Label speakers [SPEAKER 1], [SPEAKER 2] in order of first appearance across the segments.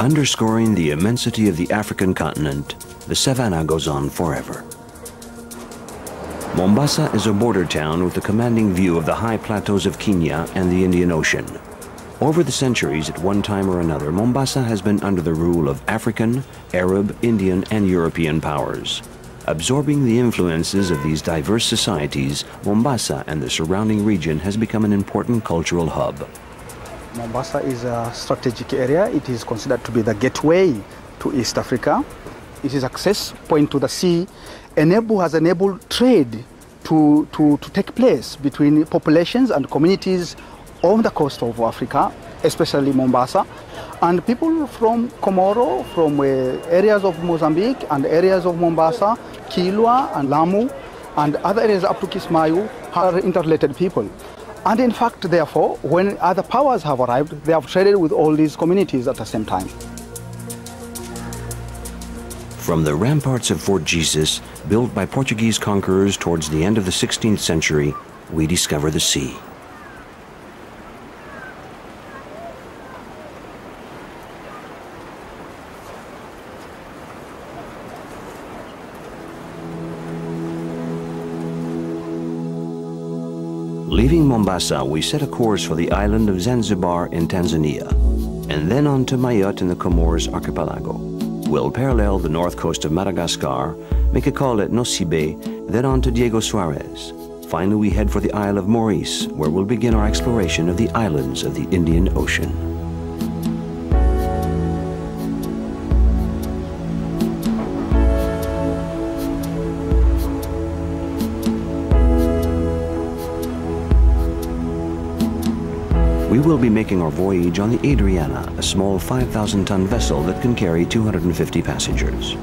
[SPEAKER 1] Underscoring the immensity of the African continent, the savannah goes on forever. Mombasa is a border town with a commanding view of the high plateaus of Kenya and the Indian Ocean. Over the centuries, at one time or another, Mombasa has been under the rule of African, Arab, Indian, and European powers. Absorbing the influences of these diverse societies, Mombasa and the surrounding region has become an important cultural hub.
[SPEAKER 2] Mombasa is a strategic area. It is considered to be the gateway to East Africa. It is access point to the sea, has enabled trade to take place between populations and communities on the coast of Africa, especially Mombasa. And people from Comoro, from areas of Mozambique and areas of Mombasa, Kilwa and Lamu, and other areas up to Kismayu are interrelated people. And in fact, therefore, when other powers have arrived, they have traded with all these communities at the same time.
[SPEAKER 1] From the ramparts of Fort Jesus, built by Portuguese conquerors towards the end of the 16th century, we discover the sea. Leaving Mombasa, we set a course for the island of Zanzibar in Tanzania, and then on to Mayotte in the Comores archipelago. We'll parallel the north coast of Madagascar, make a call at Nosibe, then on to Diego Suarez. Finally, we head for the Isle of Maurice, where we'll begin our exploration of the islands of the Indian Ocean. We will be making our voyage on the Adriana, a small 5,000-ton vessel that can carry 250 passengers.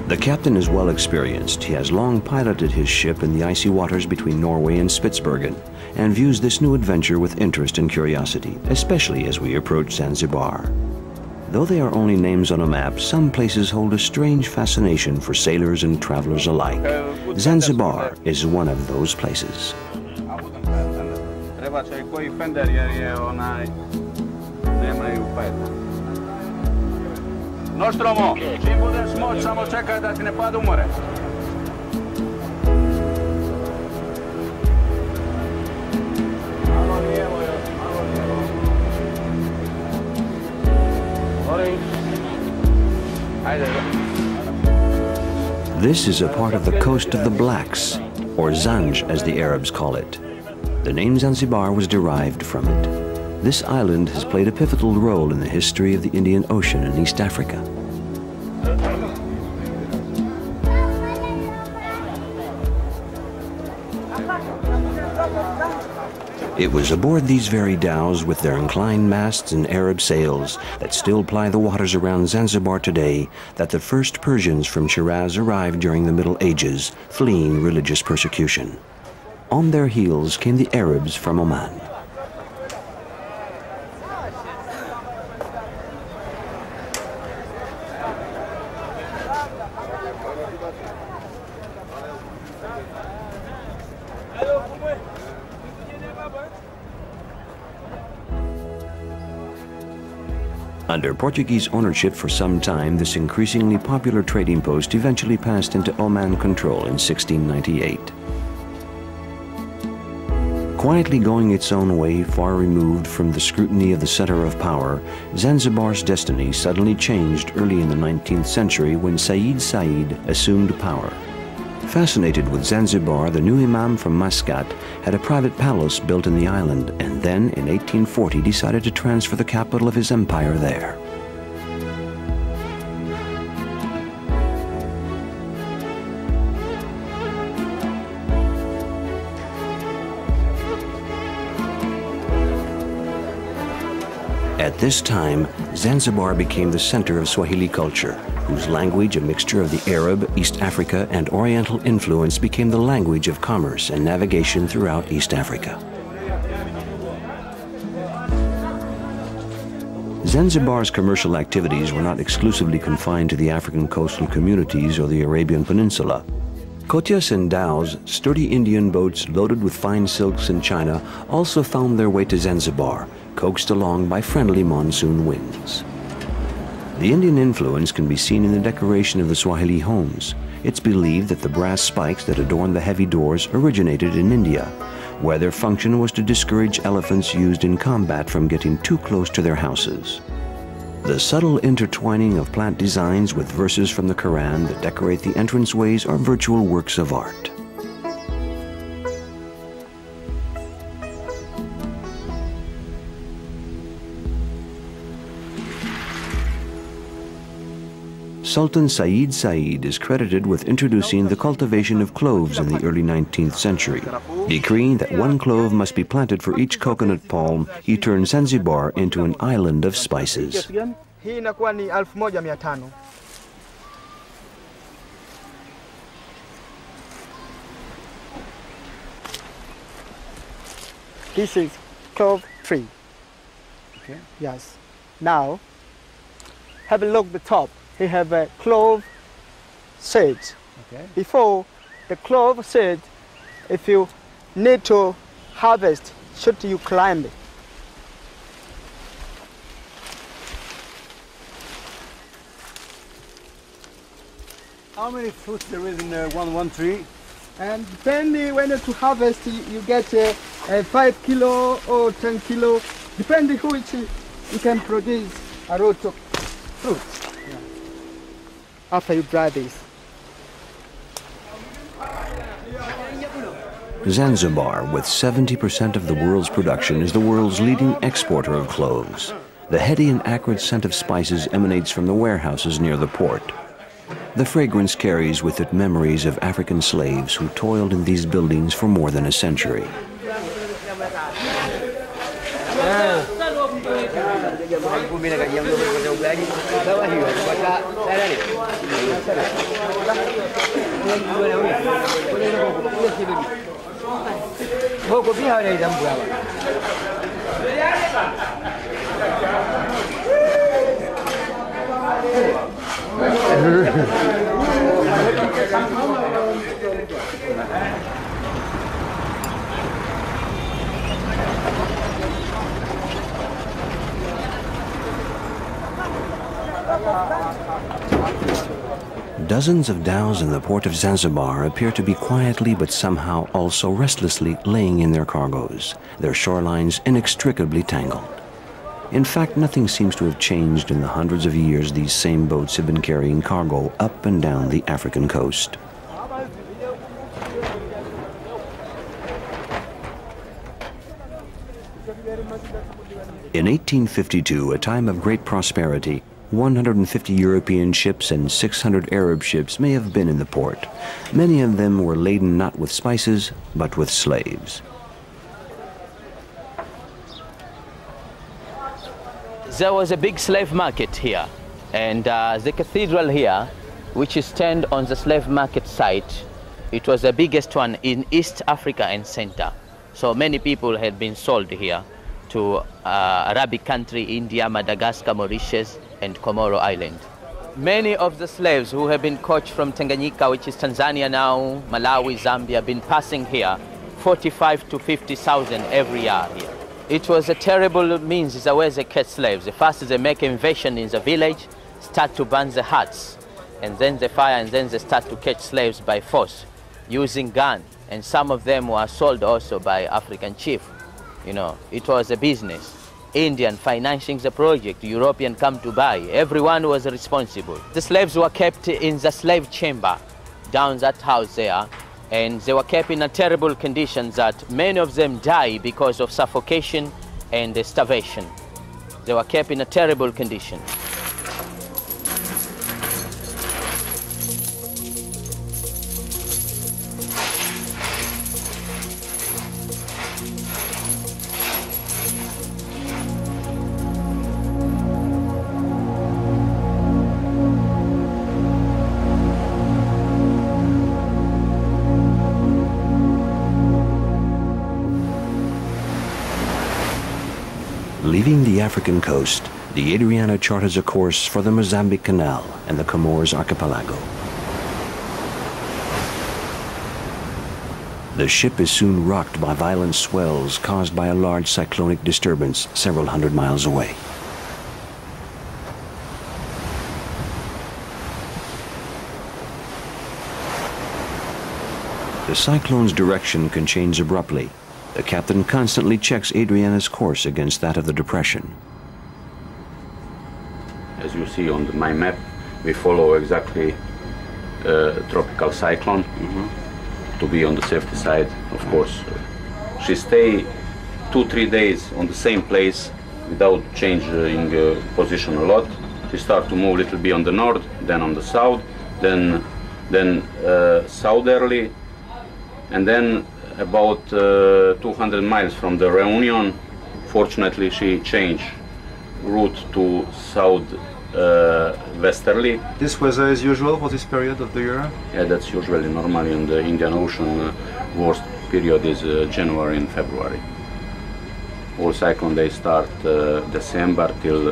[SPEAKER 1] The captain is well experienced. He has long piloted his ship in the icy waters between Norway and Spitsbergen and views this new adventure with interest and curiosity, especially as we approach Zanzibar. Though they are only names on a map, some places hold a strange fascination for sailors and travelers alike. Zanzibar is one of those places. This is a part of the coast of the Blacks, or Zanj as the Arabs call it. The name Zanzibar was derived from it. This island has played a pivotal role in the history of the Indian Ocean in East Africa. It was aboard these very dhows with their inclined masts and Arab sails that still ply the waters around Zanzibar today that the first Persians from Shiraz arrived during the Middle Ages, fleeing religious persecution. On their heels came the Arabs from Oman. Under Portuguese ownership for some time, this increasingly popular trading post eventually passed into Oman control in 1698. Quietly going its own way, far removed from the scrutiny of the center of power, Zanzibar's destiny suddenly changed early in the 19th century when Said Said assumed power. Fascinated with Zanzibar, the new Imam from Muscat had a private palace built in the island, and then in 1840 decided to transfer the capital of his empire there. At this time, Zanzibar became the center of Swahili culture, whose language, a mixture of the Arab, East Africa, and Oriental influence, became the language of commerce and navigation throughout East Africa. Zanzibar's commercial activities were not exclusively confined to the African coastal communities or the Arabian Peninsula. Kotias and dhows, sturdy Indian boats loaded with fine silks and china, also found their way to Zanzibar, coaxed along by friendly monsoon winds. The Indian influence can be seen in the decoration of the Swahili homes. It's believed that the brass spikes that adorn the heavy doors originated in India, where their function was to discourage elephants used in combat from getting too close to their houses. The subtle intertwining of plant designs with verses from the Quran that decorate the entranceways are virtual works of art. Sultan Said Said is credited with introducing the cultivation of cloves in the early 19th century. Decreeing that one clove must be planted for each coconut palm, he turned Zanzibar into an island of spices.
[SPEAKER 2] This is clove tree.
[SPEAKER 3] Okay.
[SPEAKER 2] Yes. Now, have a look at the top. He have a clove seed.
[SPEAKER 3] Okay.
[SPEAKER 2] Before the clove seed, if you need to harvest, should you climb it?
[SPEAKER 3] How many fruits there is in one tree?
[SPEAKER 2] And depending when to harvest, you get a 5 kilo or 10 kilo, depending which you can produce a lot of fruits. After you dry this.
[SPEAKER 1] Zanzibar, with 70% of the world's production, is the world's leading exporter of cloves. The heady and acrid scent of spices emanates from the warehouses near the port. The fragrance carries with it memories of African slaves who toiled in these buildings for more than a century. Dozens of dhows in the port of Zanzibar appear to be quietly but somehow also restlessly laying in their cargoes, their shorelines inextricably tangled. In fact, nothing seems to have changed in the hundreds of years these same boats have been carrying cargo up and down the African coast. In 1852, a time of great prosperity, 150 European ships and 600 Arab ships may have been in the port. Many of them were laden not with spices, but with slaves.
[SPEAKER 4] There was a big slave market here, and the cathedral here, which stands on the slave market site, it was the biggest one in East Africa and Center. So many people had been sold here to Arabic country, India, Madagascar, Mauritius, and Comoro Island. Many of the slaves who have been caught from Tanganyika, which is Tanzania now, Malawi, Zambia, been passing here, 45 to 50,000 every year here. It was a terrible means the way they catch slaves. First they make invasion in the village, start to burn the huts, and then they fire, and then they start to catch slaves by force, using gun. And some of them were sold also by African chief. You know, it was a business. Indian financing the project, European come to buy. Everyone was responsible. The slaves were kept in the slave chamber down that house there, and they were kept in a terrible condition that many of them die because of suffocation and starvation. They were kept in a terrible condition.
[SPEAKER 1] Leaving the African coast, the Adriana charters a course for the Mozambique Canal and the Comores Archipelago. The ship is soon rocked by violent swells caused by a large cyclonic disturbance several hundred miles away. The cyclone's direction can change abruptly. The captain constantly checks Adriana's course against that of the depression.
[SPEAKER 5] As you see on my map, we follow exactly tropical cyclone to be on the safety side, of course. She stay 2-3 days on the same place without changing position a lot. She start to move a little bit on the north, then on the south, then southerly, and then about 200 miles from the Reunion, fortunately she changed route to south westerly.
[SPEAKER 6] This weather is usual for this period of the year?
[SPEAKER 5] Yeah, that's usually normally in the Indian Ocean. Worst period is January and February. All cyclone they start December till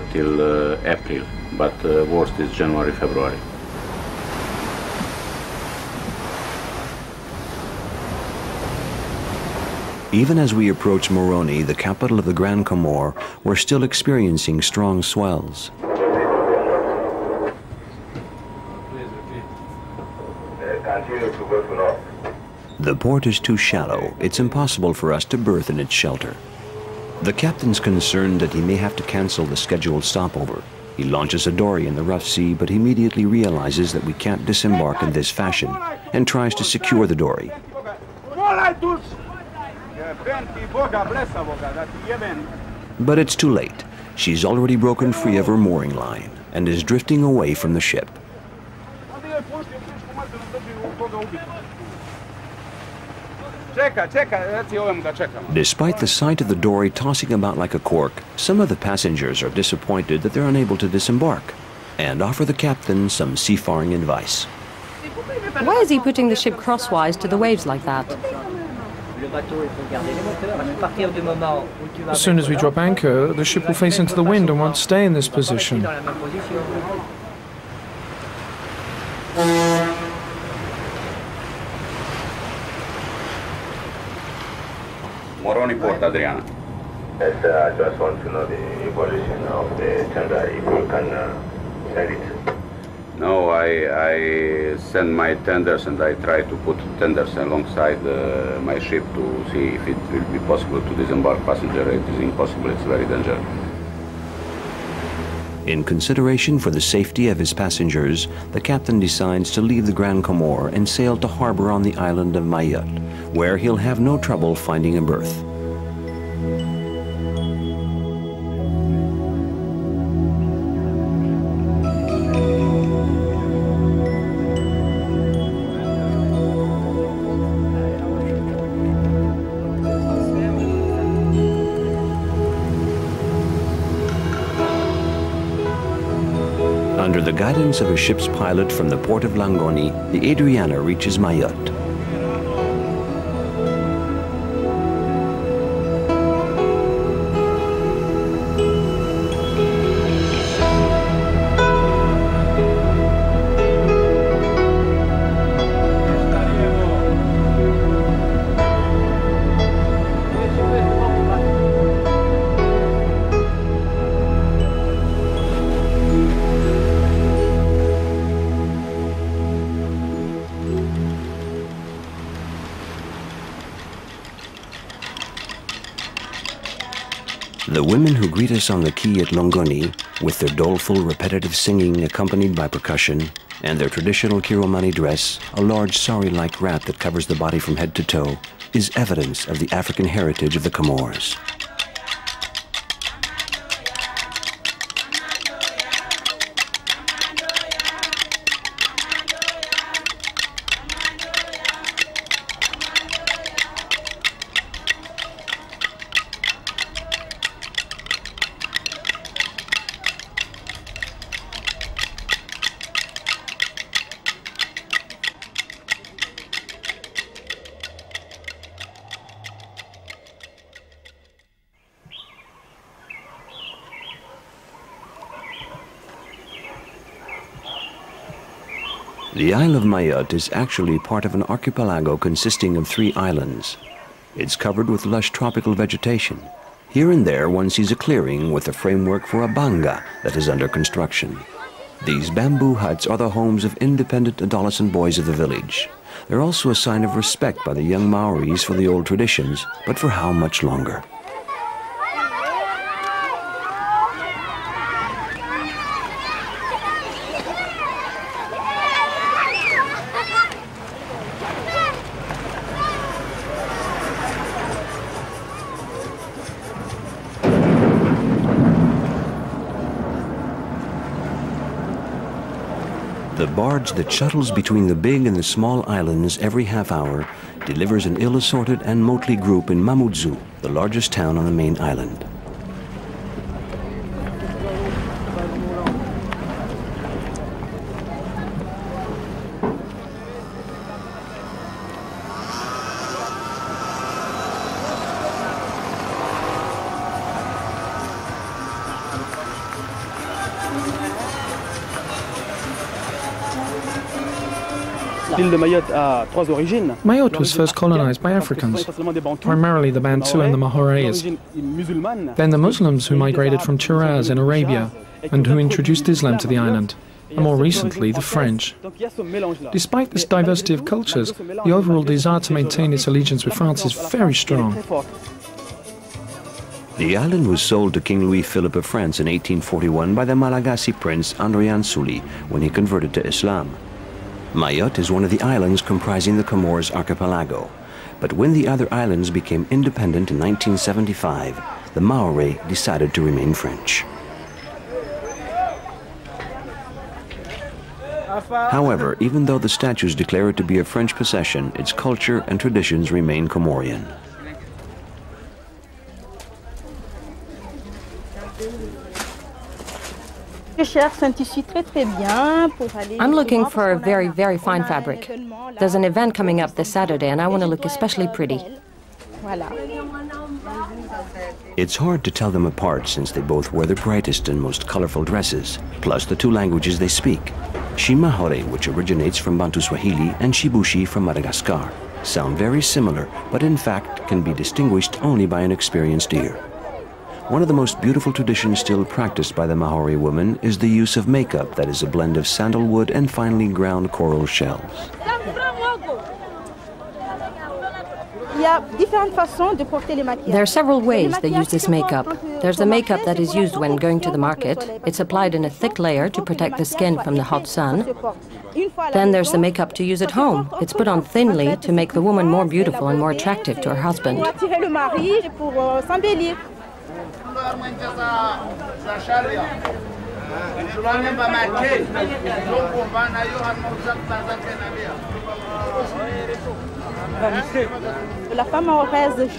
[SPEAKER 5] April, but worst is January, February.
[SPEAKER 1] Even as we approach Moroni, the capital of the Grand Comore, we're still experiencing strong swells. The port is too shallow. It's impossible for us to berth in its shelter. The captain's concerned that he may have to cancel the scheduled stopover. He launches a dory in the rough sea, but immediately realizes that we can't disembark in this fashion and tries to secure the dory. But it's too late. She's already broken free of her mooring line and is drifting away from the ship. Despite the sight of the dory tossing about like a cork, some of the passengers are disappointed that they're unable to disembark and offer the captain some seafaring advice.
[SPEAKER 7] Why is he putting the ship crosswise to the waves like that?
[SPEAKER 8] As soon as we drop anchor, the ship will face into the wind and won't stay in this position.
[SPEAKER 5] Moroni Port, Adriana.
[SPEAKER 9] Yes, I just want to know the evolution of the tender, if you can send it.
[SPEAKER 5] No, I send my tenders and I try to put tenders alongside my ship to see if it will be possible to disembark passenger. It is impossible, it's very dangerous.
[SPEAKER 1] In consideration for the safety of his passengers, the captain decides to leave the Grand Comore and sail to harbor on the island of Mayotte, where he'll have no trouble finding a berth. Under the guidance of a ship's pilot from the port of Longoni, the Adriana reaches Mayotte. The women who greet us on the quay at Longoni, with their doleful, repetitive singing accompanied by percussion, and their traditional Kiromani dress, a large sari-like wrap that covers the body from head to toe, is evidence of the African heritage of the Comores. The Isle of Mayotte is actually part of an archipelago consisting of 3 islands. It's covered with lush tropical vegetation. Here and there one sees a clearing with a framework for a banga that is under construction. These bamboo huts are the homes of independent adolescent boys of the village. They're also a sign of respect by the young Maoris for the old traditions, but for how much longer? The barge that shuttles between the big and the small islands every half hour delivers an ill-assorted and motley group in Mamoudzou, the largest town on the main island.
[SPEAKER 8] Mayotte was first colonized by Africans, primarily the Bantu and the Mahorais. Then the Muslims who migrated from Shiraz in Arabia and who introduced Islam to the island, and more recently the French. Despite this diversity of cultures, the overall desire to maintain its allegiance with France is very strong.
[SPEAKER 1] The island was sold to King Louis Philippe of France in 1841 by the Malagasy prince Andrian Souli when he converted to Islam. Mayotte is one of the islands comprising the Comores archipelago. But when the other islands became independent in 1975, the Maori decided to remain French. However, even though the statues declare it to be a French possession, its culture and traditions remain Comorian.
[SPEAKER 7] I'm looking for a very, very fine fabric. There's an event coming up this Saturday and I want to look especially pretty.
[SPEAKER 1] It's hard to tell them apart since they both wear the brightest and most colorful dresses, plus the 2 languages they speak. Shimahore, which originates from Bantu Swahili, and Shibushi from Madagascar, sound very similar, but in fact can be distinguished only by an experienced ear. One of the most beautiful traditions still practiced by the Maori women is the use of makeup that is a blend of sandalwood and finely ground coral shells.
[SPEAKER 7] There are several ways they use this makeup. There's the makeup that is used when going to the market. It's applied in a thick layer to protect the skin from the hot sun. Then there's the makeup to use at home. It's put on thinly to make the woman more beautiful and more attractive to her husband.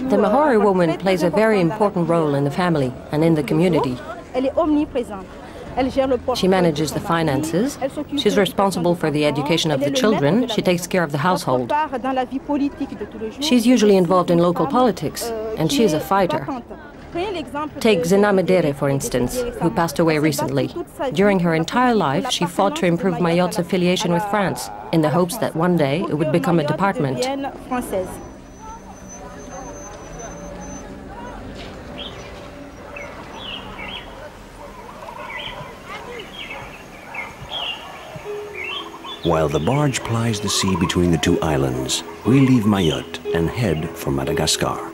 [SPEAKER 7] The Maori woman plays a very important role in the family and in the community. She manages the finances, she's responsible for the education of the children, she takes care of the household. She's usually involved in local politics, and she is a fighter. Take Zena Medere, for instance, who passed away recently. During her entire life, she fought to improve Mayotte's affiliation with France, in the hopes that one day it would become a department.
[SPEAKER 1] While the barge plies the sea between the 2 islands, we leave Mayotte and head for Madagascar.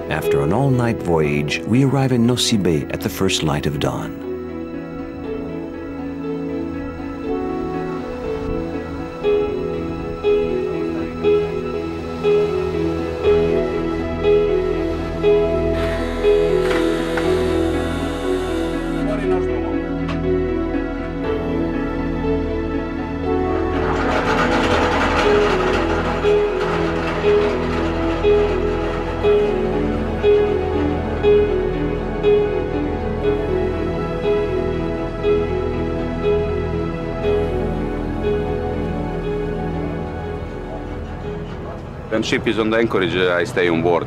[SPEAKER 1] After an all-night voyage, we arrive in Nosy Bay at the first light of dawn.
[SPEAKER 5] When ship is on the anchorage, I stay on board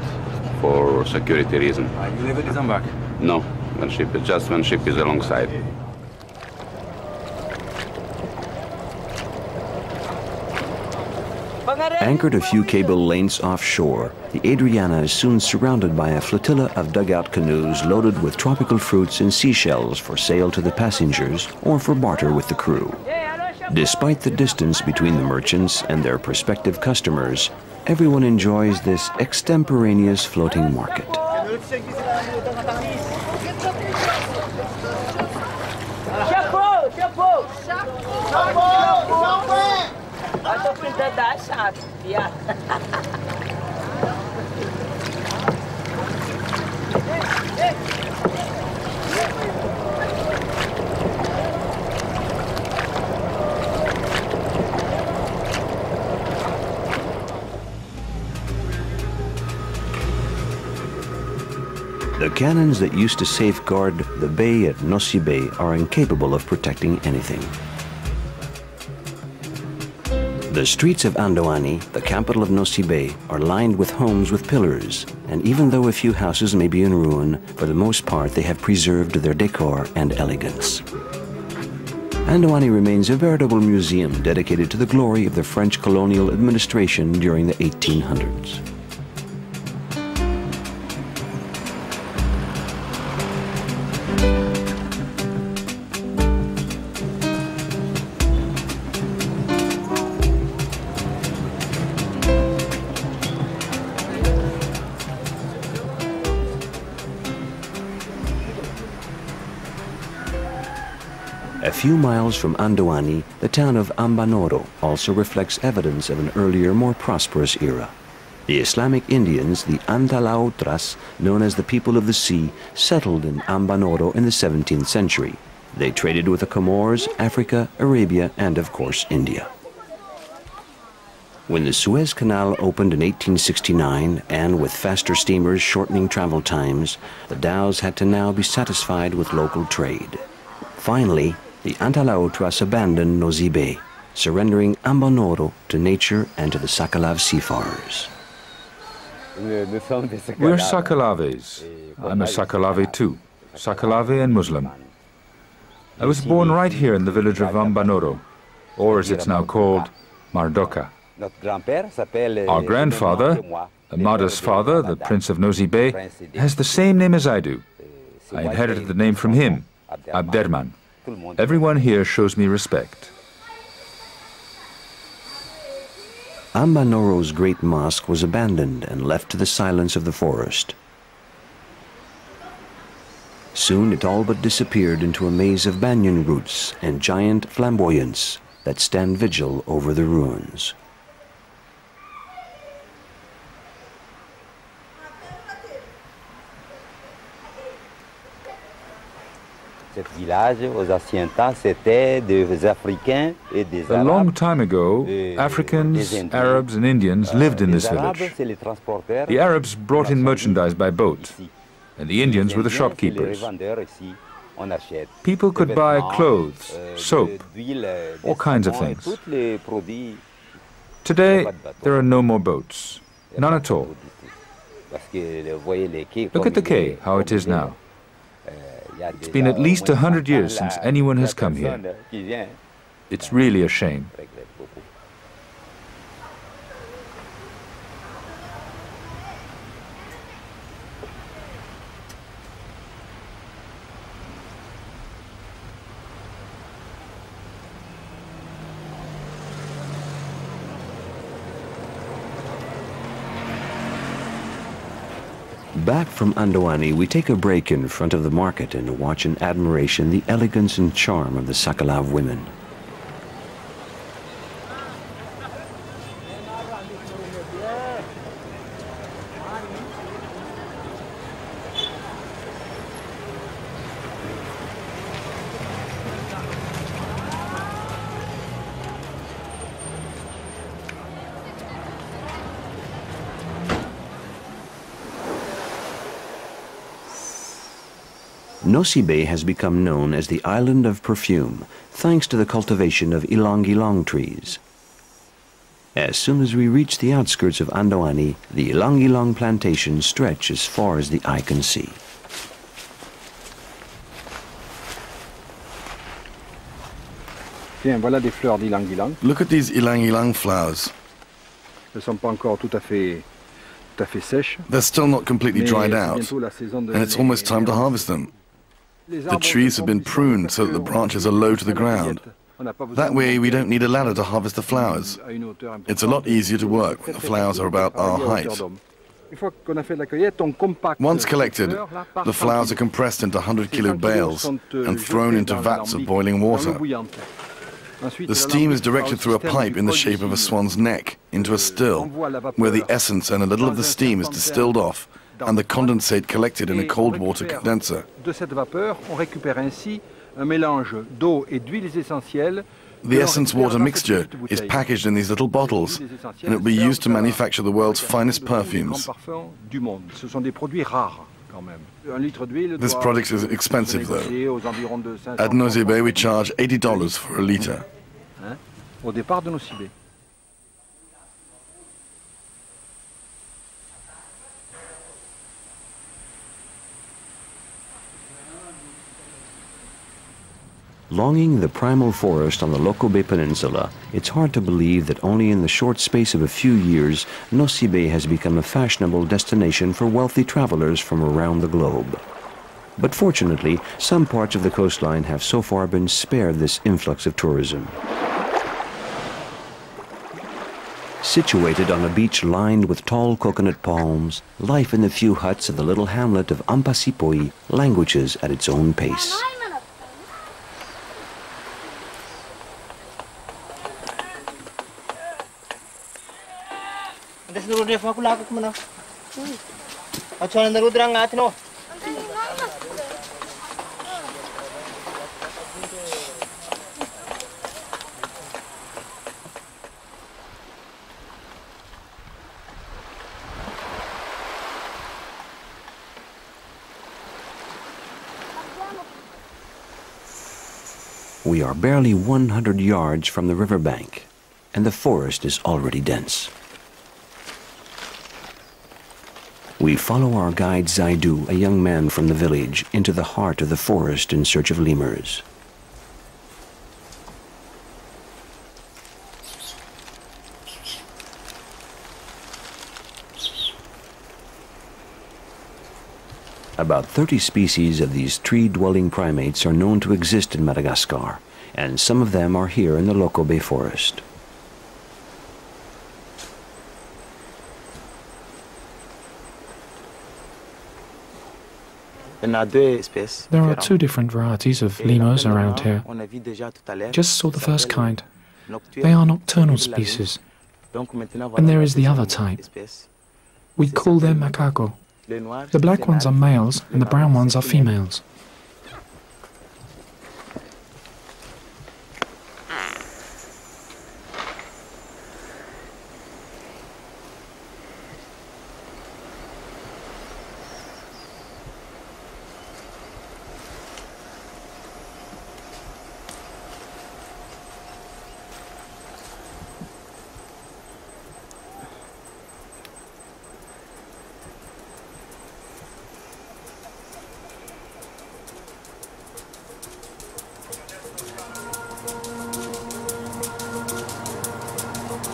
[SPEAKER 5] for security reason.
[SPEAKER 3] You never disembark?
[SPEAKER 5] No, just when ship is alongside.
[SPEAKER 1] Anchored a few cable lengths offshore, the Adriana is soon surrounded by a flotilla of dugout canoes loaded with tropical fruits and seashells for sale to the passengers or for barter with the crew. Despite the distance between the merchants and their prospective customers, everyone enjoys this extemporaneous floating market. The cannons that used to safeguard the bay at Nosy Bay are incapable of protecting anything. The streets of Andohani, the capital of Nosy Bay, are lined with homes with pillars, and even though a few houses may be in ruin, for the most part they have preserved their decor and elegance. Andohani remains a veritable museum dedicated to the glory of the French colonial administration during the 1800s. A few miles from Andohani, the town of Ambanoro also reflects evidence of an earlier, more prosperous era. The Islamic Indians, the Antalautras, known as the people of the sea, settled in Ambanoro in the 17th century. They traded with the Comores, Africa, Arabia, and of course India. When the Suez Canal opened in 1869, and with faster steamers shortening travel times, the dhows had to now be satisfied with local trade. Finally, the Antalautras abandoned Nosy Bay, surrendering Ambanoro to nature and to the Sakalav seafarers.
[SPEAKER 10] We're Sakalaves. I'm a Sakalave too. Sakalave and Muslim. I was born right here in the village of Ambanoro, or as it's now called, Mardoka. Our grandfather, Amada's father, the Prince of Nosy Bay, has the same name as I do. I inherited the name from him, Abderman. Everyone here shows me respect.
[SPEAKER 1] Ambanoro's great mosque was abandoned and left to the silence of the forest. Soon it all but disappeared into a maze of banyan roots and giant flamboyants that stand vigil over the ruins.
[SPEAKER 10] A long time ago, Africans, Arabs and Indians lived in this village. The Arabs brought in merchandise by boat, and the Indians were the shopkeepers. People could buy clothes, soap, all kinds of things. Today, there are no more boats, none at all. Look at the quay, how it is now. It's been at least 100 years since anyone has come here. It's really a shame.
[SPEAKER 1] Back from Andohani, we take a break in front of the market and watch in admiration the elegance and charm of the Sakalav women. Nosy Bay has become known as the island of perfume, thanks to the cultivation of ylang-ylang trees. As soon as we reach the outskirts of Andohani, the ilang-ilang plantations stretch as far as the eye can see.
[SPEAKER 11] Look at these ilang-ilang flowers. They're still not completely dried out, and it's almost time to harvest them. The trees have been pruned so that the branches are low to the ground. That way we don't need a ladder to harvest the flowers. It's a lot easier to work when the flowers are about our height. Once collected, the flowers are compressed into 100-kilo bales and thrown into vats of boiling water. The steam is directed through a pipe in the shape of a swan's neck into a still, where the essence and a little of the steam is distilled off and the condensate collected in a cold water condenser. The essence water mixture is packaged in these little bottles, and it will be used to manufacture the world's finest perfumes. This product is expensive, though. At Nosy Be, we charge $80 for a liter.
[SPEAKER 1] Longing the primal forest on the Lokobe Peninsula, it's hard to believe that only in the short space of a few years, Nosy Be has become a fashionable destination for wealthy travelers from around the globe. But fortunately, some parts of the coastline have so far been spared this influx of tourism. Situated on a beach lined with tall coconut palms, life in the few huts of the little hamlet of Ampasipoi languishes at its own pace. We are barely 100 yards from the riverbank, and the forest is already dense. We follow our guide Zaidu, a young man from the village, into the heart of the forest in search of lemurs. About 30 species of these tree-dwelling primates are known to exist in Madagascar, and some of them are here in the Lokobe forest.
[SPEAKER 8] There are two different varieties of lemurs around here. Just saw the first kind. They are nocturnal species. And there is the other type. We call them macaco. The black ones are males and the brown ones are females.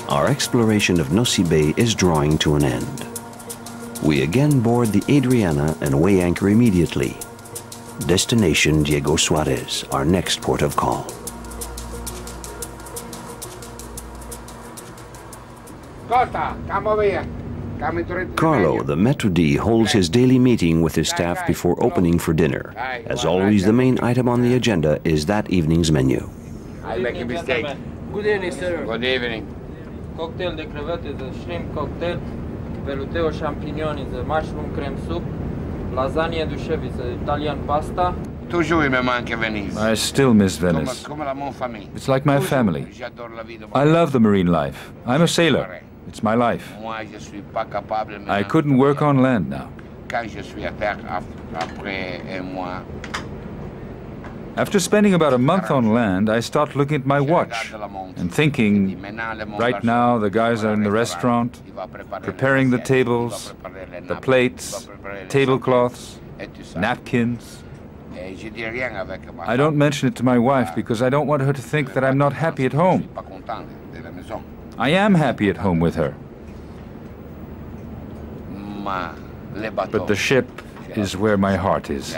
[SPEAKER 1] Our exploration of Nosy Be is drawing to an end. We again board the Adriana and weigh anchor immediately. Destination Diego Suarez, our next port of call. Carlo, the Maître d', holds his daily meeting with his staff before opening for dinner. As always, the main item on the agenda is that evening's menu.
[SPEAKER 12] I make a mistake.
[SPEAKER 13] Good evening, sir.
[SPEAKER 12] Good evening.
[SPEAKER 13] Cocktail de crevettes is a shrimp cocktail. Velouté aux champignons is a mushroom creme soup. Lasagne du chef is a Italian pasta.
[SPEAKER 10] I still miss Venice. It's like my family. I love the marine life. I'm a sailor. It's my life. I couldn't work on land now. After spending about a month on land, I start looking at my watch and thinking, right now the guys are in the restaurant, preparing the tables, the plates, tablecloths, napkins. I don't mention it to my wife because I don't want her to think that I'm not happy at home. I am happy at home with her. But the ship is where my heart is.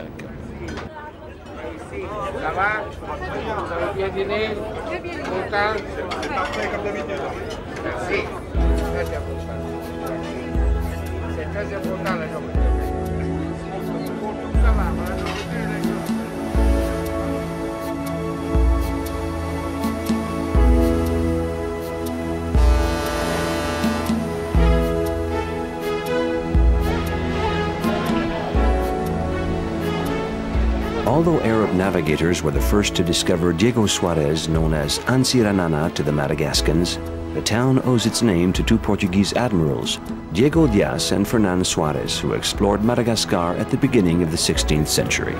[SPEAKER 1] Although Arab navigators were the first to discover Diego Suarez, known as Ansiranana to the Madagascans, the town owes its name to two Portuguese admirals, Diego Dias and Fernando Suarez, who explored Madagascar at the beginning of the 16th century.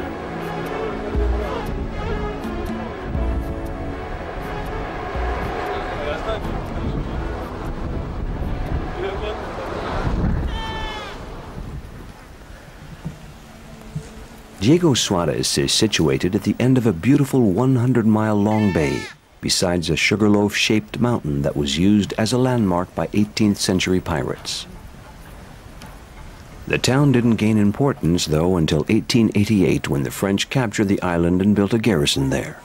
[SPEAKER 1] Diego Suarez is situated at the end of a beautiful 100-mile-long bay, besides a sugarloaf-shaped mountain that was used as a landmark by 18th century pirates. The town didn't gain importance, though, until 1888, when the French captured the island and built a garrison there.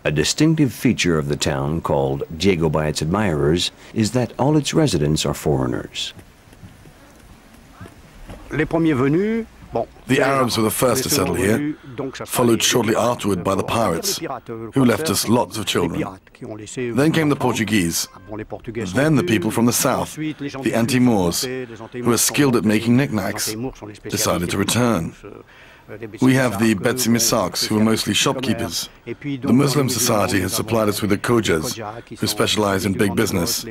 [SPEAKER 1] A distinctive feature of the town, called Diego by its admirers, is that all its residents are foreigners.
[SPEAKER 11] The Arabs were the first to settle here, followed shortly afterward by the pirates, who left us lots of children. Then came the Portuguese, then the people from the south, the anti-Moors, who are skilled at making knickknacks, decided to return. We have the Betsimisaks, who are mostly shopkeepers. The Muslim society has supplied us with the Khojas, who specialize in big business.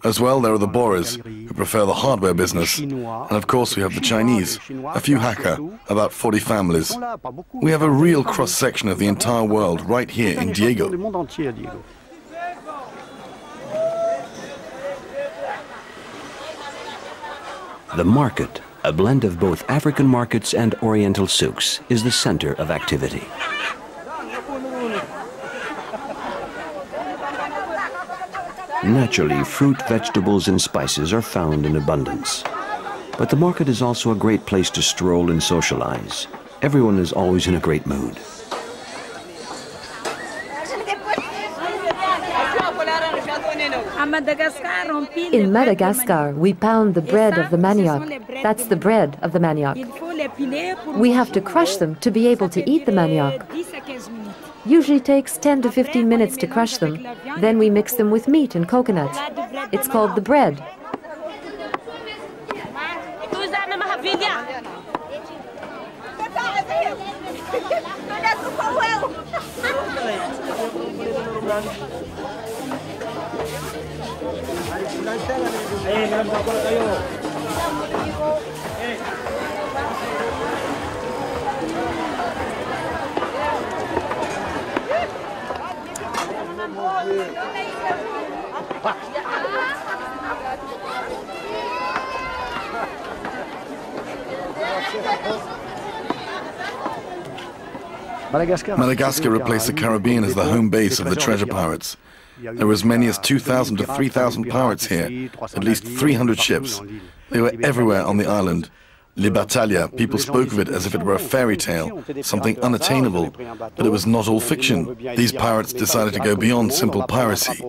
[SPEAKER 11] As well, there are the Boras, who prefer the hardware business. And of course, we have the Chinese, a few Hakka, about 40 families. We have a real cross-section of the entire world right here in Diego.
[SPEAKER 1] The market, a blend of both African markets and Oriental souks, is the center of activity. Naturally, fruit, vegetables, and spices are found in abundance. But the market is also a great place to stroll and socialize. Everyone is always in a great mood.
[SPEAKER 12] In Madagascar, we pound the bread of the manioc. That's the bread of the manioc. We have to crush them to be able to eat the manioc. Usually takes 10 to 15 minutes to crush them. Then we mix them with meat and coconuts. It's called the bread.
[SPEAKER 11] Madagascar replaced the Caribbean as the home base of the treasure pirates. There were as many as 2,000 to 3,000 pirates here, at least 300 ships. They were everywhere on the island. Libertalia, people spoke of it as if it were a fairy tale, something unattainable, but it was not all fiction. These pirates decided to go beyond simple piracy.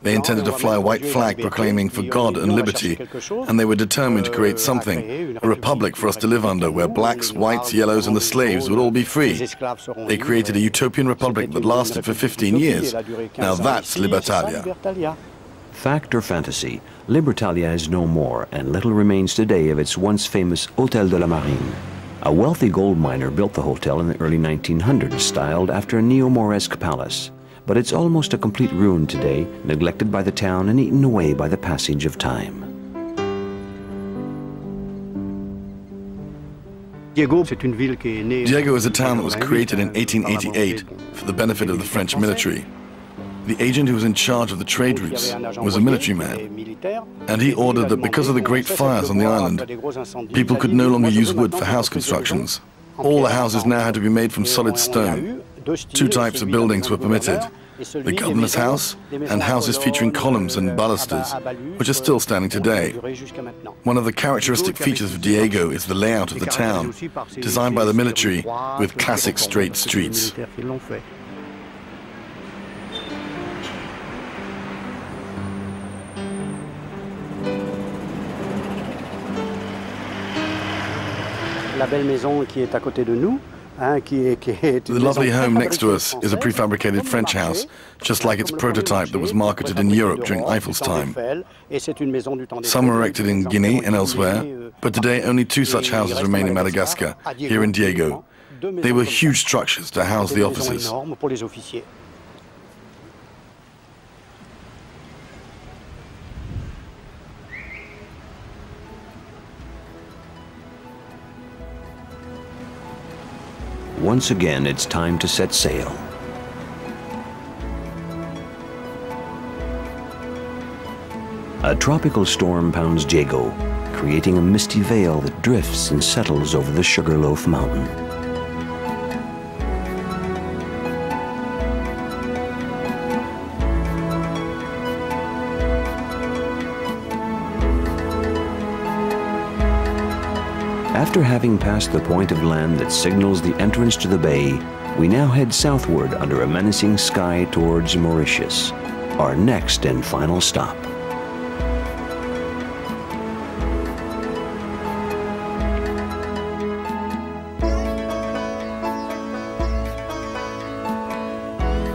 [SPEAKER 11] They intended to fly a white flag proclaiming for God and liberty, and they were determined to create something, a republic for us to live under, where blacks, whites, yellows, and the slaves would all be free. They created a utopian republic that lasted for 15 years. Now that's Libertalia.
[SPEAKER 1] Fact or fantasy, Libertalia is no more, and little remains today of its once famous Hôtel de la Marine. A wealthy gold miner built the hotel in the early 1900s, styled after a neo-Mauresque palace. But it's almost a complete ruin today, neglected by the town and eaten away by the passage of time.
[SPEAKER 11] Diego is a town that was created in 1888 for the benefit of the French military. The agent who was in charge of the trade routes was a military man, and he ordered that because of the great fires on the island, people could no longer use wood for house constructions. All the houses now had to be made from solid stone. Two types of buildings were permitted: the governor's house and houses featuring columns and balusters, which are still standing today. One of the characteristic features of Diego is the layout of the town, designed by the military with classic straight streets. The lovely home next to us is a prefabricated French house, just like its prototype that was marketed in Europe during Eiffel's time. Some were erected in Guinea and elsewhere, but today only two such houses remain in Madagascar, here in Diego. They were huge structures to house the officers.
[SPEAKER 1] Once again, it's time to set sail. A tropical storm pounds Diego, creating a misty veil that drifts and settles over the Sugarloaf Mountain. After having passed the point of land that signals the entrance to the bay, we now head southward under a menacing sky towards Mauritius, our next and final stop.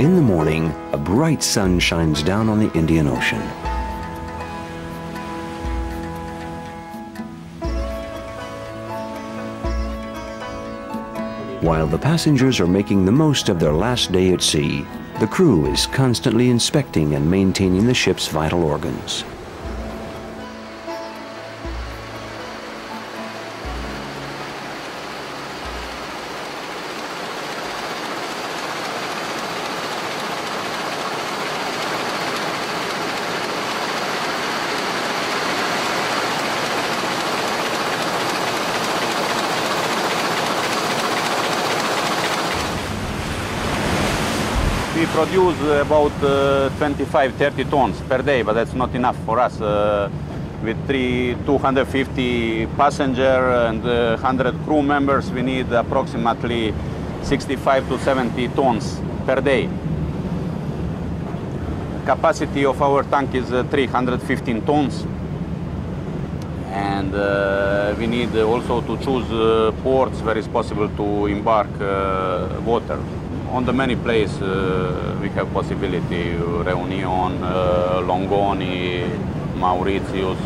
[SPEAKER 1] In the morning, a bright sun shines down on the Indian Ocean. While the passengers are making the most of their last day at sea, the crew is constantly inspecting and maintaining the ship's vital organs.
[SPEAKER 5] We produce about 25-30 tons per day, but that's not enough for us. With 250 passengers and 100 crew members, we need approximately 65 to 70 tons per day. Capacity of our tank is 315 tons. And we need also to choose ports where it's possible to embark water. On the many places we have possibility: Reunion, Longoni, Mauritius.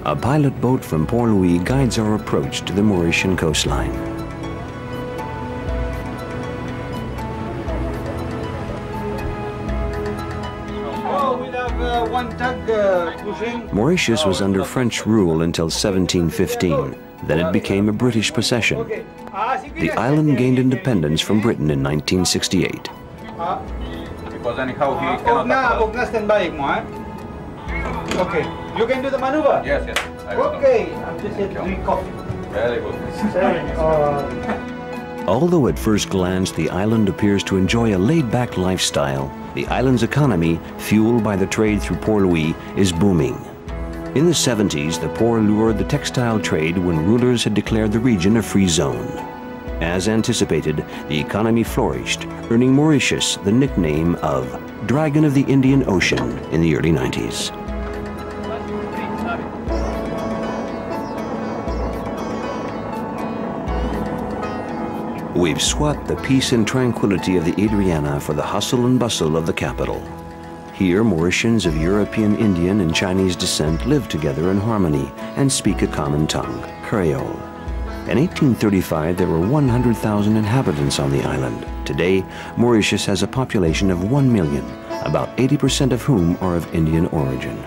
[SPEAKER 1] A pilot boat from Port Louis guides our approach to the Mauritian coastline. Mauritius was under French rule until 1715. Then it became a British possession. The island gained independence from Britain in 1968.
[SPEAKER 5] Because anyhow he cannot...
[SPEAKER 3] stand by, Okay, you can do the maneuver?
[SPEAKER 5] Yes, yes.
[SPEAKER 3] Okay, I'm just here to drink coffee.
[SPEAKER 5] Very good.
[SPEAKER 1] Although at first glance the island appears to enjoy a laid-back lifestyle, the island's economy, fueled by the trade through Port Louis, is booming. In the 70s, the port lured the textile trade when rulers had declared the region a free zone. As anticipated, the economy flourished, earning Mauritius the nickname of Dragon of the Indian Ocean in the early 90s. We've swapped the peace and tranquility of the Adriana for the hustle and bustle of the capital. Here, Mauritians of European, Indian, and Chinese descent live together in harmony and speak a common tongue, Creole. In 1835, there were 100,000 inhabitants on the island. Today, Mauritius has a population of 1 million, about 80% of whom are of Indian origin.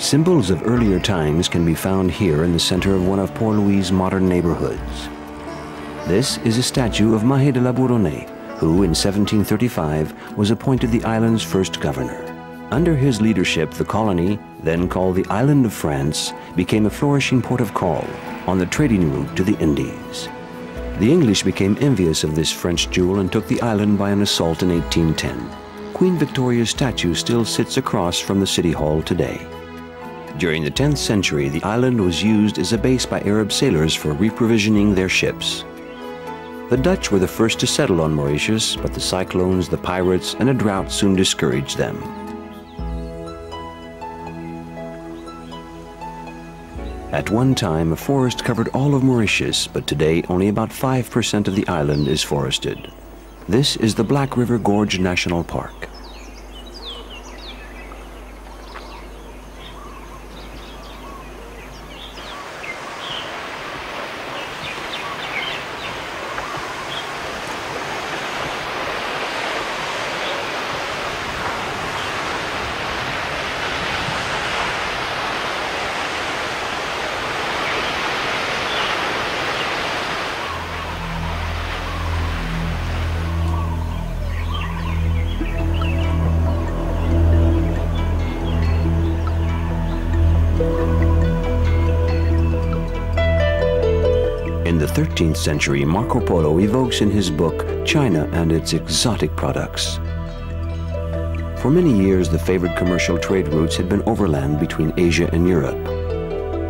[SPEAKER 1] Symbols of earlier times can be found here in the center of one of Port-Louis' modern neighborhoods. This is a statue of Mahé de la Bourdonnais, who in 1735 was appointed the island's first governor. Under his leadership, the colony, then called the Island of France, became a flourishing port of call on the trading route to the Indies. The English became envious of this French jewel and took the island by an assault in 1810. Queen Victoria's statue still sits across from the City Hall today. During the 10th century, the island was used as a base by Arab sailors for reprovisioning their ships. The Dutch were the first to settle on Mauritius, but the cyclones, the pirates, and a drought soon discouraged them. At one time, a forest covered all of Mauritius, but today only about 5% of the island is forested. This is the Black River Gorge National Park. In the 13th century, Marco Polo evokes in his book China and its exotic products. For many years, the favored commercial trade routes had been overland between Asia and Europe.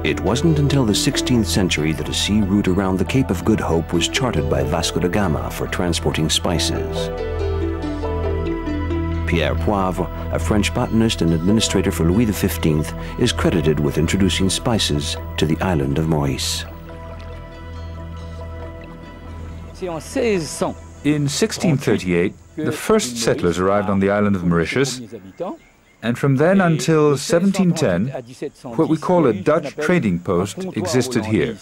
[SPEAKER 1] It wasn't until the 16th century that a sea route around the Cape of Good Hope was charted by Vasco da Gama for transporting spices. Pierre Poivre, a French botanist and administrator for Louis XV, is credited with introducing spices to the island of Maurice.
[SPEAKER 10] In 1638, the first settlers arrived on the island of Mauritius, and from then until 1710, what we call a Dutch trading post existed here.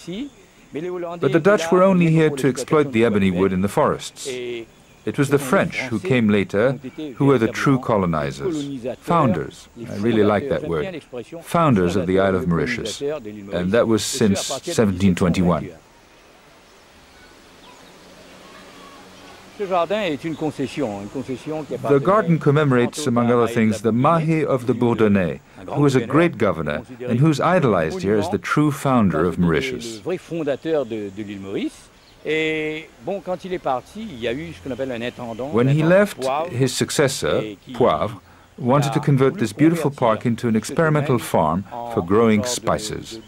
[SPEAKER 10] But the Dutch were only here to exploit the ebony wood in the forests. It was the French who came later who were the true colonizers, founders, I really like that word, founders of the Isle of Mauritius, and that was since 1721. The garden commemorates, among other things, the Mahé of the Bourdonnais, who was a great governor and who's idolized here as the true founder of Mauritius. When he left, his successor, Poivre, wanted to convert this beautiful park into an experimental farm for growing spices.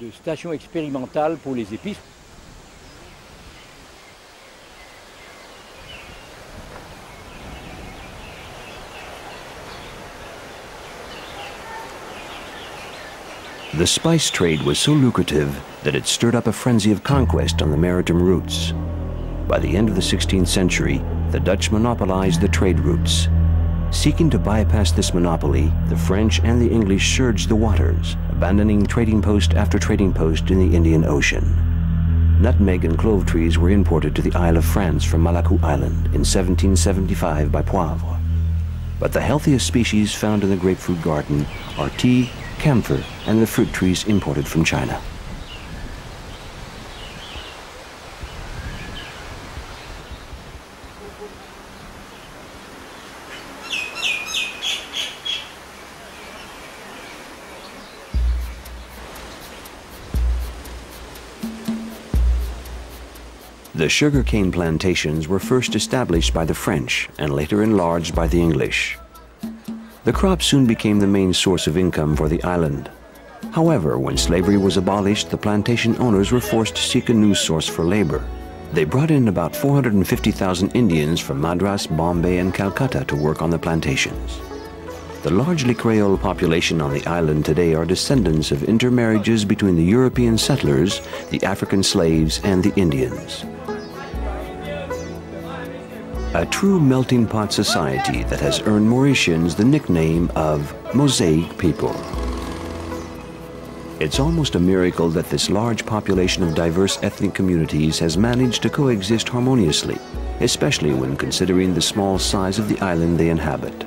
[SPEAKER 1] The spice trade was so lucrative that it stirred up a frenzy of conquest on the maritime routes. By the end of the 16th century, the Dutch monopolized the trade routes. Seeking to bypass this monopoly, the French and the English surged the waters, abandoning trading post after trading post in the Indian Ocean. Nutmeg and clove trees were imported to the Isle of France from Malacu Island in 1775 by Poivre. But the healthiest species found in the grapefruit garden are tea, camphor, and the fruit trees imported from China. The sugarcane plantations were first established by the French and later enlarged by the English. The crop soon became the main source of income for the island. However, when slavery was abolished, the plantation owners were forced to seek a new source for labor. They brought in about 450,000 Indians from Madras, Bombay, and Calcutta to work on the plantations. The largely Creole population on the island today are descendants of intermarriages between the European settlers, the African slaves, and the Indians. A true melting pot society that has earned Mauritians the nickname of Mosaic people. It's almost a miracle that this large population of diverse ethnic communities has managed to coexist harmoniously, especially when considering the small size of the island they inhabit.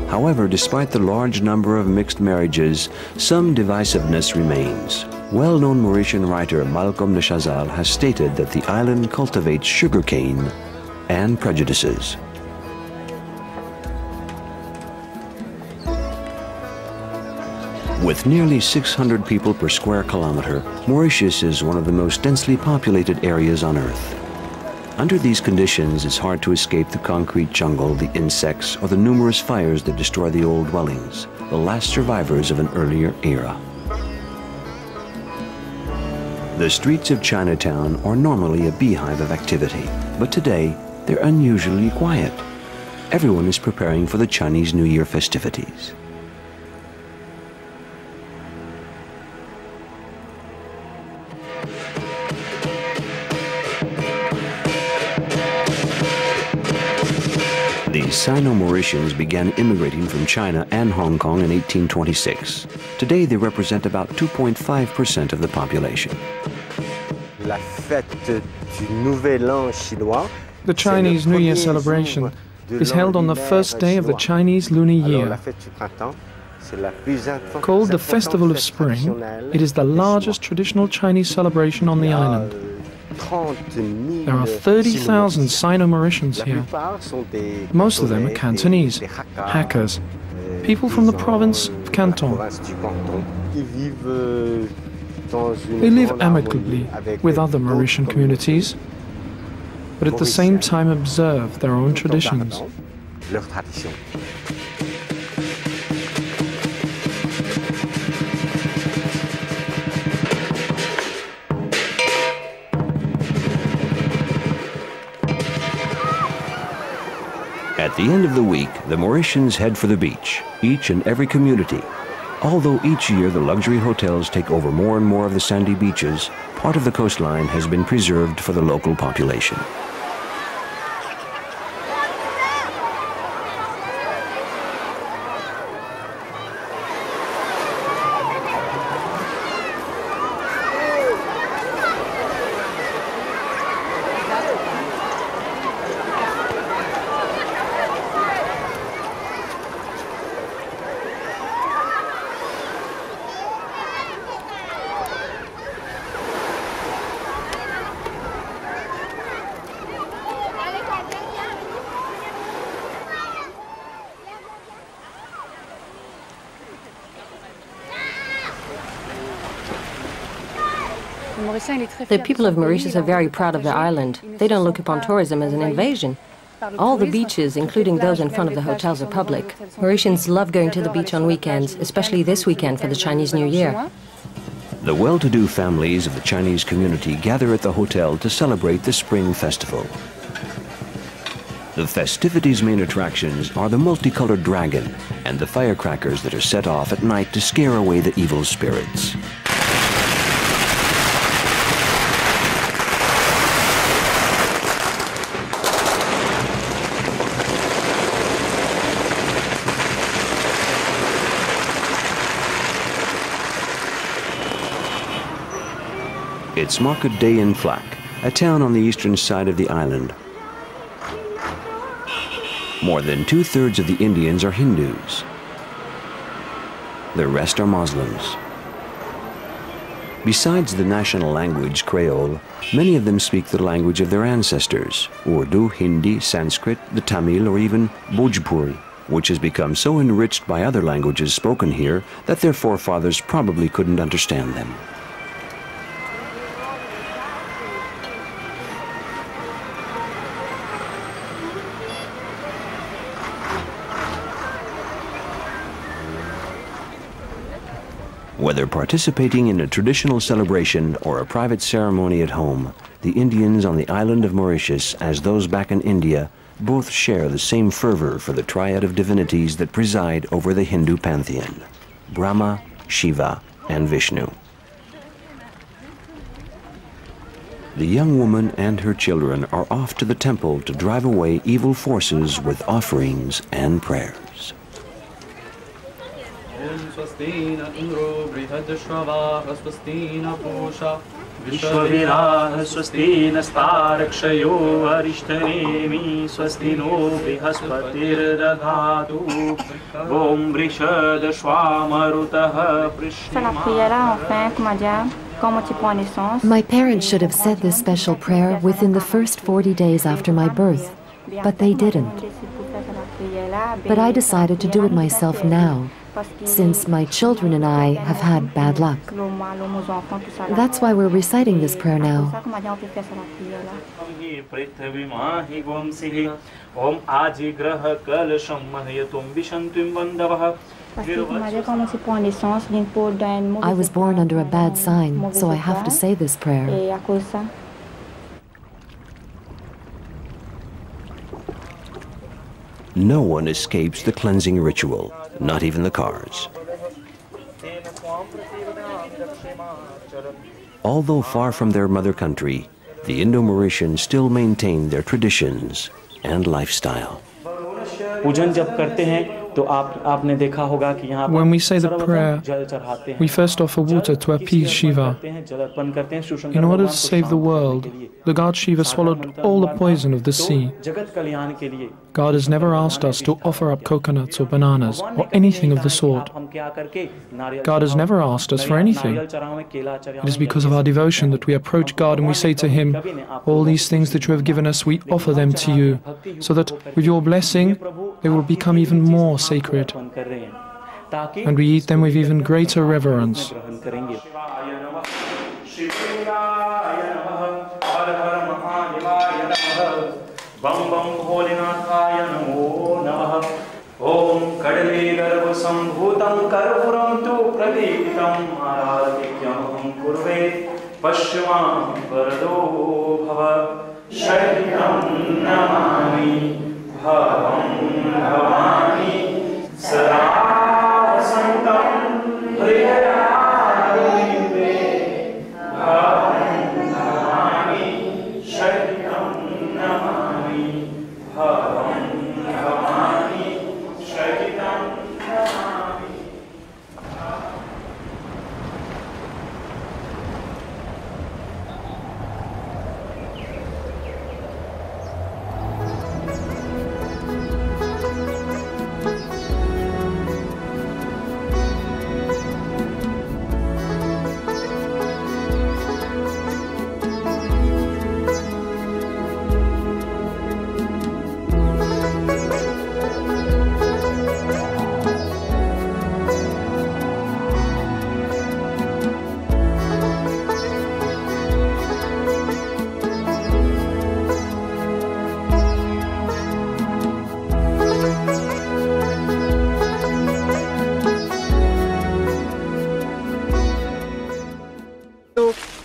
[SPEAKER 1] However, despite the large number of mixed marriages, some divisiveness remains. Well-known Mauritian writer Malcolm de Chazal has stated that the island cultivates sugarcane and prejudices. With nearly 600 people per square kilometer, Mauritius is one of the most densely populated areas on Earth. Under these conditions, it's hard to escape the concrete jungle, the insects, or the numerous fires that destroy the old dwellings, the last survivors of an earlier era. The streets of Chinatown are normally a beehive of activity, but today they're unusually quiet. Everyone is preparing for the Chinese New Year festivities. The Sino-Mauritians began immigrating from China and Hong Kong in 1826. Today they represent about 2.5% of the population.
[SPEAKER 14] The Chinese New Year celebration is held on the first day of the Chinese Lunar Year. Called the Festival of Spring, it is the largest traditional Chinese celebration on the island. There are 30,000 Sino-Mauritians here. Most of them are Cantonese, hackers, people from the province of Canton. They live amicably with other Mauritian communities, but at the same time observe their own traditions.
[SPEAKER 1] At the end of the week, the Mauritians head for the beach, each and every community. Although each year the luxury hotels take over more and more of the sandy beaches, part of the coastline has been preserved for the local population.
[SPEAKER 7] The people of Mauritius are very proud of their island. They don't look upon tourism as an invasion. All the beaches, including those in front of the hotels, are public. Mauritians love going to the beach on weekends, especially this weekend for the Chinese New Year.
[SPEAKER 1] The well-to-do families of the Chinese community gather at the hotel to celebrate the Spring Festival. The festivities' main attractions are the multicolored dragon and the firecrackers that are set off at night to scare away the evil spirits. It's market day in Flak, a town on the eastern side of the island. More than two-thirds of the Indians are Hindus. The rest are Muslims. Besides the national language, Creole, many of them speak the language of their ancestors, Urdu, Hindi, Sanskrit, the Tamil, or even Bhojpuri, which has become so enriched by other languages spoken here that their forefathers probably couldn't understand them. Whether participating in a traditional celebration or a private ceremony at home, the Indians on the island of Mauritius, as those back in India, both share the same fervor for the triad of divinities that preside over the Hindu pantheon: Brahma, Shiva, and Vishnu. The young woman and her children are off to the temple to drive away evil forces with offerings and prayers.
[SPEAKER 15] विश्वविराह स्वस्ति नस्तारक्षयो अरिष्टनेमि स्वस्ति नो बृहस्पतिर्दधातु ॐ वृषदश्वामरुतः
[SPEAKER 12] My parents should have said this special prayer within the first 40 days after my birth, but they didn't. But I decided to do it myself now, since my children and I have had bad luck. That's why we're reciting this prayer now. I was born under a bad sign, so I have to say this prayer.
[SPEAKER 1] No one escapes the cleansing ritual, not even the cars. Although far from their mother country, the Indo-Mauritians still maintain their traditions and lifestyle.
[SPEAKER 8] When we say the prayer, we first offer water to appease Shiva. In order to save the world, the god Shiva swallowed all the poison of the sea. God has never asked us to offer up coconuts or bananas or anything of the sort. God has never asked us for anything. It is because of our devotion that we approach God and we say to Him, all these things that you have given us, we offer them to you, so that with your blessing, they will become even more sacred, and we eat them with even greater reverence.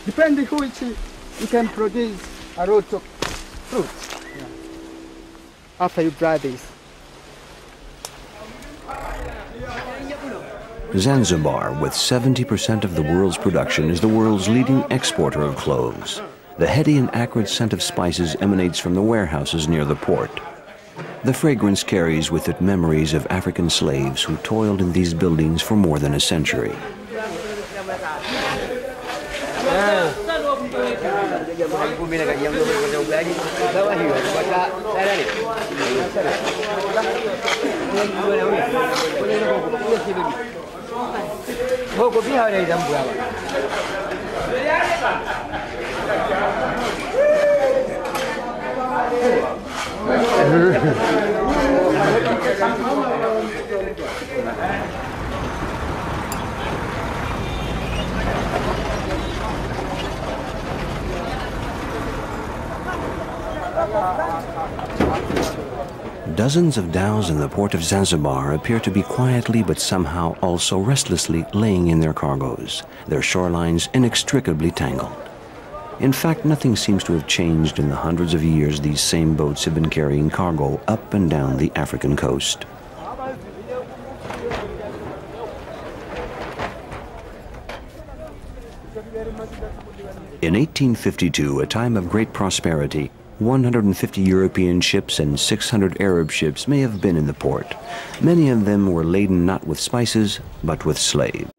[SPEAKER 2] Depending which you can produce a lot of fruit after you dry this.
[SPEAKER 1] Zanzibar, with 70% of the world's production, is the world's leading exporter of cloves. The heady and acrid scent of spices emanates from the warehouses near the port. The fragrance carries with it memories of African slaves who toiled in these buildings for more than a century. Dozens of dhows in the port of Zanzibar appear to be quietly but somehow also restlessly laying in their cargoes, their shorelines inextricably tangled. In fact, nothing seems to have changed in the hundreds of years these same boats have been carrying cargo up and down the African coast. In 1852, a time of great prosperity, 150 European ships and 600 Arab ships may have been in the port. Many of them were laden not with spices, but with slaves.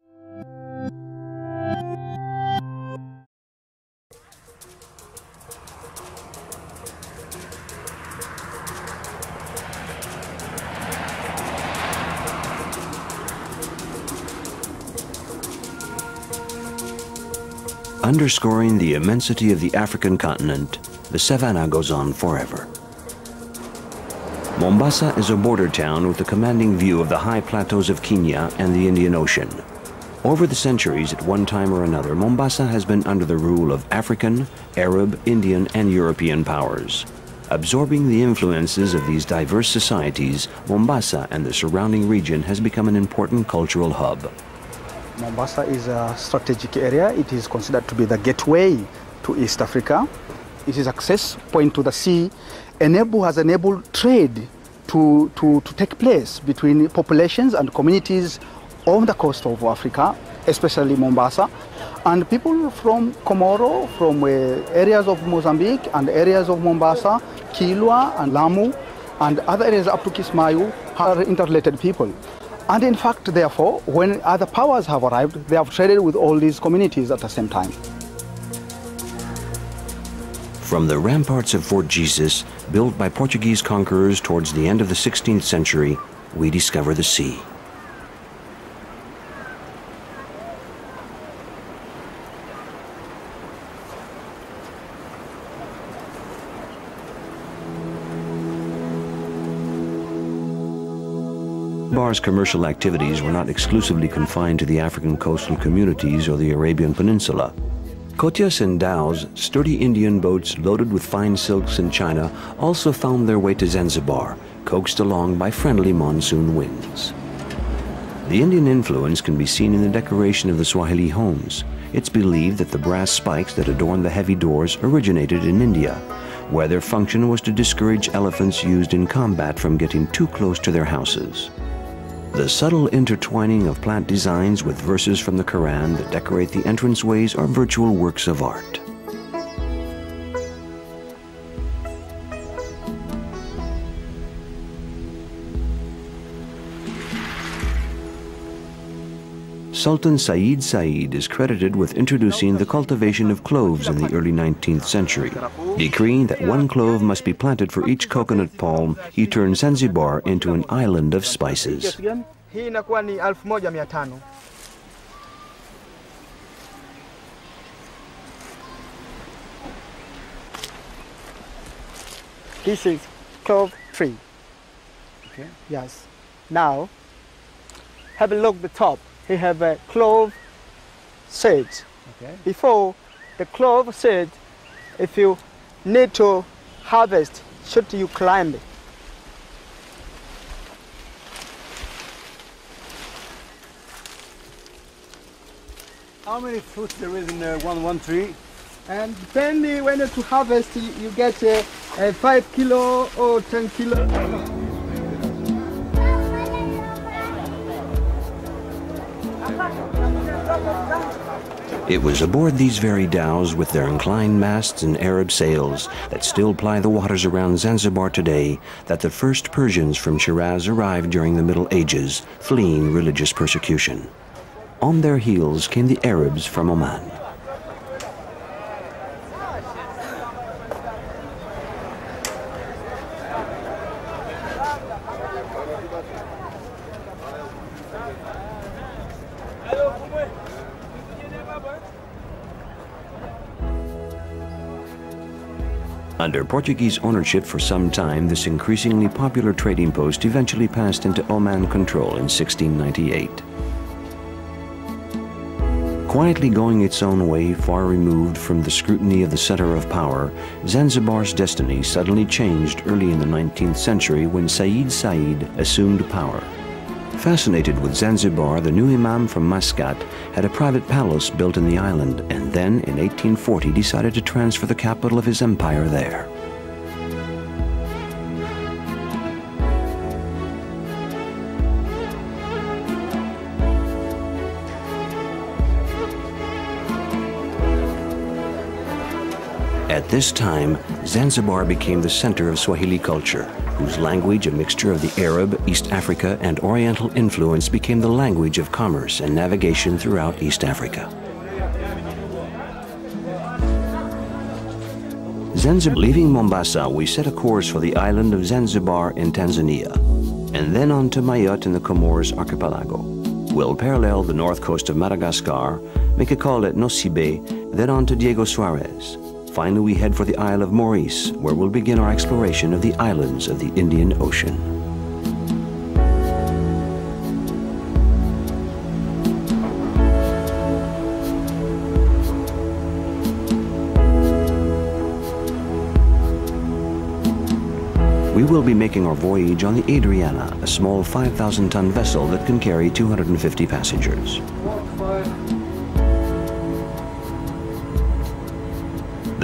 [SPEAKER 1] Underscoring the immensity of the African continent, the savannah goes on forever. Mombasa is a border town with a commanding view of the high plateaus of Kenya and the Indian Ocean. Over the centuries, at one time or another, Mombasa has been under the rule of African, Arab, Indian, and European powers. Absorbing the influences of these diverse societies, Mombasa and the surrounding region has become an important cultural hub.
[SPEAKER 2] Mombasa is a strategic area. It is considered to be the gateway to East Africa. It is access point to the sea, has enabled trade to take place between populations and communities on the coast of Africa, especially Mombasa. And people from Comoro, from areas of Mozambique and areas of Mombasa, Kilwa and Lamu, and other areas up to Kismayu are interrelated people. And in fact, therefore, when other powers have arrived, they have traded with all these communities at the same time.
[SPEAKER 1] From the ramparts of Fort Jesus, built by Portuguese conquerors towards the end of the 16th century, we discover the sea. Zanzibar's commercial activities were not exclusively confined to the African coastal communities or the Arabian Peninsula. Kotias and dhows, sturdy Indian boats loaded with fine silks and china, also found their way to Zanzibar, coaxed along by friendly monsoon winds. The Indian influence can be seen in the decoration of the Swahili homes. It's believed that the brass spikes that adorn the heavy doors originated in India, where their function was to discourage elephants used in combat from getting too close to their houses. The subtle intertwining of plant designs with verses from the Quran that decorate the entranceways are virtual works of art. Sultan Said is credited with introducing the cultivation of cloves in the early 19th century. Decreeing that one clove must be planted for each coconut palm, he turned Zanzibar into an island of spices.
[SPEAKER 2] This is clove tree. Okay. Yes. Now, have a look at the top. He have a clove seeds. Okay. Before the clove seed, if you need to harvest, should you climb it?
[SPEAKER 3] How many fruits there is in one tree?
[SPEAKER 2] And depending when to harvest, you get a 5 kilo or 10 kilo.
[SPEAKER 1] It was aboard these very dhows with their inclined masts and Arab sails that still ply the waters around Zanzibar today that the first Persians from Shiraz arrived during the Middle Ages, fleeing religious persecution. On their heels came the Arabs from Oman. Under Portuguese ownership for some time, this increasingly popular trading post eventually passed into Oman control in 1698. Quietly going its own way, far removed from the scrutiny of the center of power, Zanzibar's destiny suddenly changed early in the 19th century when Said assumed power. Fascinated with Zanzibar, the new Imam from Muscat had a private palace built in the island, and then in 1840 decided to transfer the capital of his empire there. At this time, Zanzibar became the center of Swahili culture, whose language, a mixture of the Arab, East Africa, and Oriental influence, became the language of commerce and navigation throughout East Africa. Leaving Mombasa, we set a course for the island of Zanzibar in Tanzania, and then on to Mayotte in the Comores archipelago. We'll parallel the north coast of Madagascar, make a call at Nosibe, then on to Diego Suarez. Finally, we head for the Isle of Maurice, where we'll begin our exploration of the islands of the Indian Ocean. We will be making our voyage on the Adriana, a small 5,000-ton vessel that can carry 250 passengers.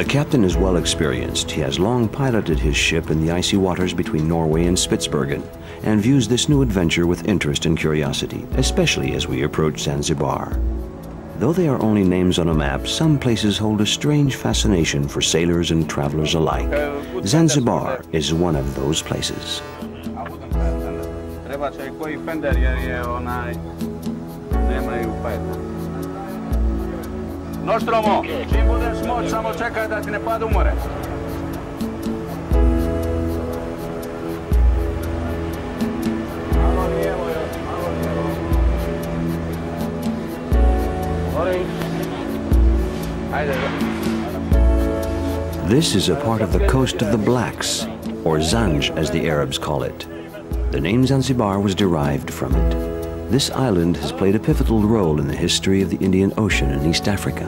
[SPEAKER 1] The captain is well experienced. He has long piloted his ship in the icy waters between Norway and Spitsbergen and views this new adventure with interest and curiosity, especially as we approach Zanzibar. Though they are only names on a map, some places hold a strange fascination for sailors and travelers alike. Zanzibar is one of those places.
[SPEAKER 16] Nostromo, čim budeš moć, samo čekaj da ti ne pada umore.
[SPEAKER 1] This is a part of the coast of the Blacks, or Zanj as the Arabs call it. The name Zanzibar was derived from it. This island has played a pivotal role in the history of the Indian Ocean in East Africa.